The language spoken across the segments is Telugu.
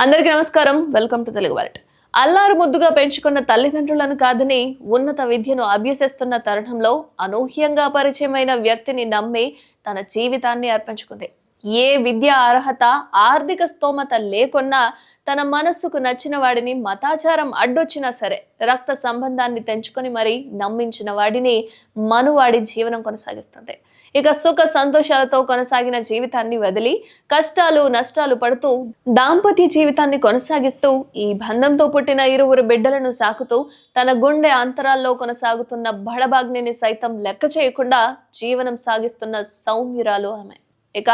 అందరికీ నమస్కారం. Welcome to Telugu world. అల్లారు ముద్దుగా పెంచుకున్న తల్లిదండ్రులను కాదని ఉన్నత విద్యను అభ్యసిస్తున్న తరుణంలో అనూహ్యంగా పరిచయమైన వ్యక్తిని నమ్మి తన జీవితాన్ని అర్పించుకుంది. ఏ విద్య అర్హత, ఆర్థిక స్తోమత లేకున్నా తన మనస్సుకు నచ్చిన వాడిని మతాచారం అడ్డొచ్చినా సరే రక్త సంబంధాన్ని తెంచుకొని మరీ నమ్మించిన వాడిని మనువాడి జీవనం కొనసాగిస్తుంది. ఇక సుఖ సంతోషాలతో కొనసాగిన జీవితాన్ని వదిలి కష్టాలు నష్టాలు పడుతూ దాంపత్య జీవితాన్ని కొనసాగిస్తూ ఈ బంధంతో పుట్టిన ఇరువురు బిడ్డలను సాకుతూ తన గుండె అంతరాల్లో కొనసాగుతున్న బడబాగ్నిని సైతం లెక్క చేయకుండా జీవనం సాగిస్తున్న సౌమ్యురాలు ఆమె. ఇక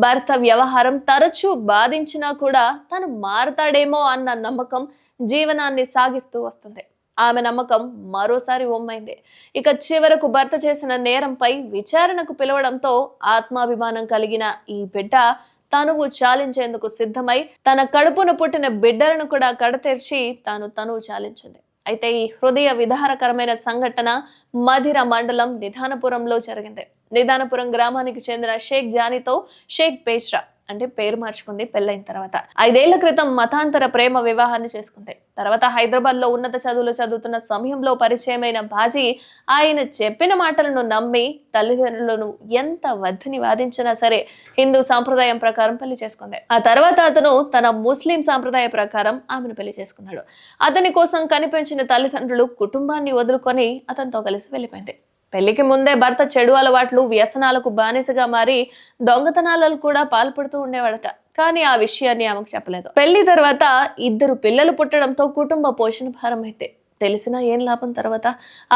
భర్త వ్యవహారం తరచూ బాధించినా కూడా తను మారతాడేమో అన్న నమ్మకం జీవనాన్ని సాగిస్తూ వస్తుంది. ఆమె నమ్మకం మరోసారి ఒమ్మైంది. ఇక చివరకు భర్త చేసిన నేరంపై విచారణకు పిలవడంతో ఆత్మాభిమానం కలిగిన ఈ బిడ్డ తనువు చాలించేందుకు సిద్ధమై తన కడుపున పుట్టిన బిడ్డలను కూడా కడతెర్చి తనువు చాలించింది. అయితే ఈ హృదయ విధారకరమైన సంఘటన మధిర మండలం నిదానపురంలో జరిగింది. నిదానపురం గ్రామానికి చెందిన షేక్ జానీతో షేక్ పేష్రా అంటే పేరు మార్చుకుంది పెళ్ళైన తర్వాత. 5 ఏళ్ల క్రితం మతాంతర ప్రేమ వివాహాన్ని చేసుకుంది. తర్వాత హైదరాబాద్ లో ఉన్నత చదువులు చదువుతున్న సమయంలో పరిచయమైన బాజీ ఆయన చెప్పిన మాటలను నమ్మి తల్లిదండ్రులను ఎంత వద్దని వాదించినా సరే హిందూ సాంప్రదాయం ప్రకారం పెళ్లి చేసుకుంది. ఆ తర్వాత అతను తన ముస్లిం సాంప్రదాయ ప్రకారం ఆమెను పెళ్లి చేసుకున్నాడు. అతని కోసం కనిపించిన తల్లిదండ్రులు కుటుంబాన్ని వదులుకొని అతనితో కలిసి వెళ్ళిపోయింది. పెళ్లికి ముందే భర్త చెడు అలవాట్లు, వ్యసనాలకు బానిసగా మారి దొంగతనాలకు కూడా పాల్పడుతూ ఉండేవాడట. కానీ ఆ విషయాన్ని ఆమెకు చెప్పలేదు. పెళ్లి తర్వాత 2 పిల్లలు పుట్టడంతో కుటుంబ పోషణ భారం అయితే తెలిసినా ఏం లాభం. తర్వాత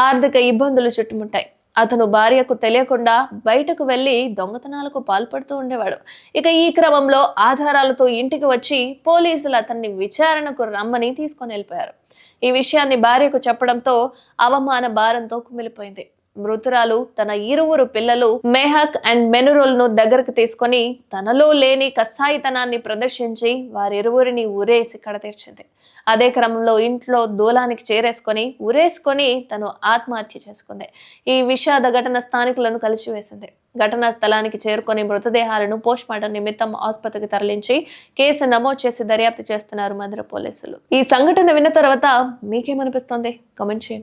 ఆర్థిక ఇబ్బందులు చుట్టుముట్టాయి. అతను భార్యకు తెలియకుండా బయటకు వెళ్లి దొంగతనాలకు పాల్పడుతూ ఉండేవాడు. ఇక ఈ క్రమంలో ఆధారాలతో ఇంటికి వచ్చి పోలీసులు అతన్ని విచారణకు రమ్మని తీసుకొని వెళ్ళిపోయారు. ఈ విషయాన్ని భార్యకు చెప్పడంతో అవమాన భారంతో కుమిలిపోయింది. మృతురాలు తన ఇరువురు పిల్లలు మెహక్ అండ్ మెనురుల్ ను దగ్గరకు తీసుకొని తనలో లేని కసాయితనాన్ని ప్రదర్శించి వారిరువురిని ఊరేసి కడతీర్చింది. అదే క్రమంలో ఇంట్లో దూలానికి ఉరేసుకొని తను ఆత్మహత్య చేసుకుంది. ఈ విషాద ఘటన స్థానికులను కలిసివేసింది. ఘటనా స్థలానికి చేరుకొని మృతదేహాలను పోస్ట్మార్టం నిమిత్తం ఆసుపత్రికి తరలించి కేసు నమోదు చేసి దర్యాప్తు చేస్తున్నారు మధుర పోలీసులు. ఈ సంఘటన విన్న తర్వాత మీకేమనిపిస్తోంది? కామెంట్ చేయండి.